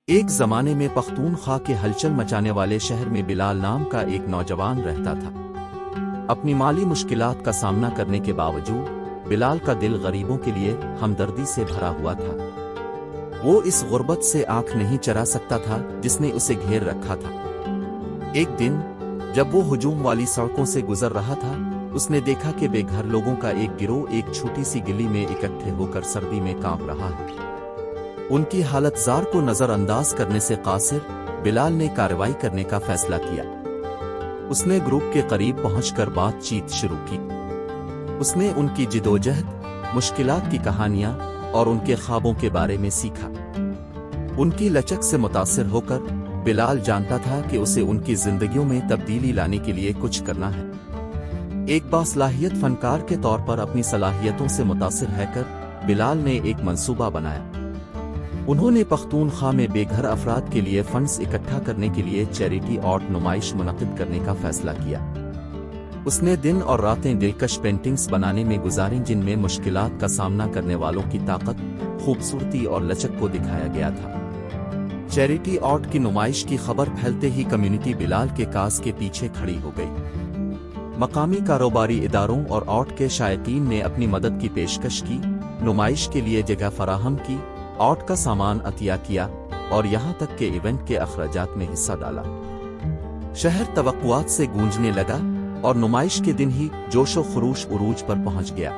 ایک زمانے میں پختونخوا کے ہلچل مچانے والے شہر میں بلال نام کا ایک نوجوان رہتا تھا۔ اپنی مالی مشکلات کا سامنا کرنے کے باوجود بلال کا دل غریبوں کے لیے ہمدردی سے بھرا ہوا تھا۔ وہ اس غربت سے آنکھ نہیں چرا سکتا تھا جس نے اسے گھیر رکھا تھا۔ ایک دن جب وہ ہجوم والی سڑکوں سے گزر رہا تھا، اس نے دیکھا کہ بے گھر لوگوں کا ایک گروہ ایک چھوٹی سی گلی میں اکٹھے ہو کر سردی میں کانپ رہا ہے۔ ان کی حالت زار کو نظر انداز کرنے سے قاصر بلال نے کارروائی کرنے کا فیصلہ کیا۔ اس نے گروپ کے قریب پہنچ کر بات چیت شروع کی۔ اس نے ان کی جدوجہد، مشکلات کی کہانیاں اور ان کے خوابوں کے بارے میں سیکھا۔ ان کی لچک سے متاثر ہو کر بلال جانتا تھا کہ اسے ان کی زندگیوں میں تبدیلی لانے کے لیے کچھ کرنا ہے۔ ایک باصلاحیت فنکار کے طور پر اپنی صلاحیتوں سے متاثر ہے کر بلال نے ایک منصوبہ بنایا۔ انہوں نے پختونخوا میں بے گھر افراد کے لیے فنڈز اکٹھا کرنے کے لیے چیریٹی آرٹ نمائش منعقد کرنے کا فیصلہ کیا۔ اس نے دن اور راتیں دلکش پینٹنگز بنانے میں گزاریں جن میں مشکلات کا سامنا کرنے والوں کی طاقت، خوبصورتی اور لچک کو دکھایا گیا تھا۔ چیریٹی آرٹ کی نمائش کی خبر پھیلتے ہی کمیونٹی بلال کے کاز کے پیچھے کھڑی ہو گئی۔ مقامی کاروباری اداروں اور آرٹ کے شائقین نے اپنی مدد کی پیشکش کی، نمائش کے لیے جگہ فراہم کی، آرٹ کا سامان عطیہ کیا اور یہاں تک کہ ایونٹ کے اخراجات میں حصہ ڈالا۔ شہر توقعات سے گونجنے لگا اور نمائش کے دن ہی جوش و خروش عروج پر پہنچ گیا۔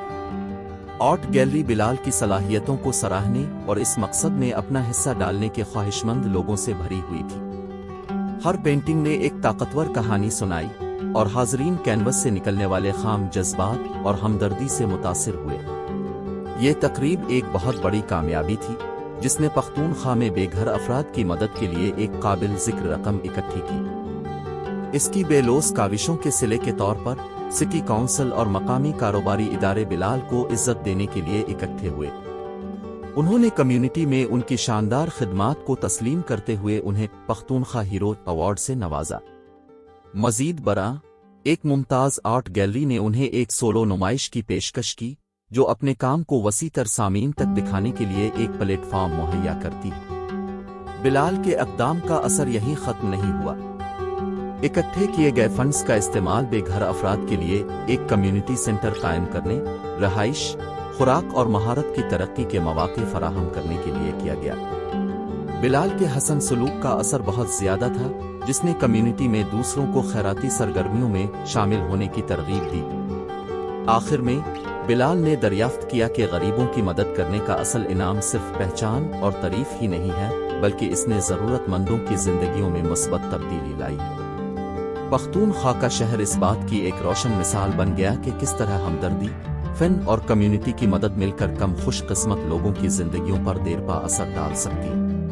آرٹ گیلری بلال کی صلاحیتوں کو سراہنے اور اس مقصد میں اپنا حصہ ڈالنے کے خواہشمند لوگوں سے بھری ہوئی تھی۔ ہر پینٹنگ نے ایک طاقتور کہانی سنائی اور حاضرین کینوس سے نکلنے والے خام جذبات اور ہمدردی سے متاثر ہوئے۔ یہ تقریب ایک بہت بڑی کامیابی تھی جس نے پختونخوا میں بے گھر افراد کی مدد کے لیے ایک قابل ذکر رقم اکٹھی کی۔ اس کی بے لوث کاوشوں کے صلے کے طور پر سٹی کونسل اور مقامی کاروباری ادارے بلال کو عزت دینے کے لیے اکٹھے ہوئے۔ انہوں نے کمیونٹی میں ان کی شاندار خدمات کو تسلیم کرتے ہوئے انہیں پختونخوا ہیرو ایوارڈ سے نوازا۔ مزید برآں، ایک ممتاز آرٹ گیلری نے انہیں ایک سولو نمائش کی پیشکش کی جو اپنے کام کو وسیع تر سامعین تک دکھانے کے لیے ایک پلیٹ فارم مہیا کرتی ہے۔ بلال کے اقدام کا اثر یہیں ختم نہیں ہوا۔ اکٹھے کیے گئے فنڈز کا استعمال بے گھر افراد کے لیے ایک کمیونٹی سینٹر قائم کرنے، رہائش، خوراک اور مہارت کی ترقی کے مواقع فراہم کرنے کے لیے کیا گیا۔ بلال کے حسن سلوک کا اثر بہت زیادہ تھا جس نے کمیونٹی میں دوسروں کو خیراتی سرگرمیوں میں شامل ہونے کی ترغیب دی۔ آخر میں بلال نے دریافت کیا کہ غریبوں کی مدد کرنے کا اصل انعام صرف پہچان اور تعریف ہی نہیں ہے بلکہ اس نے ضرورت مندوں کی زندگیوں میں مثبت تبدیلی لائی ہے۔ پختونخوا کا شہر اس بات کی ایک روشن مثال بن گیا کہ کس طرح ہمدردی، فن اور کمیونٹی کی مدد مل کر کم خوش قسمت لوگوں کی زندگیوں پر دیرپا اثر ڈال سکتی ہے۔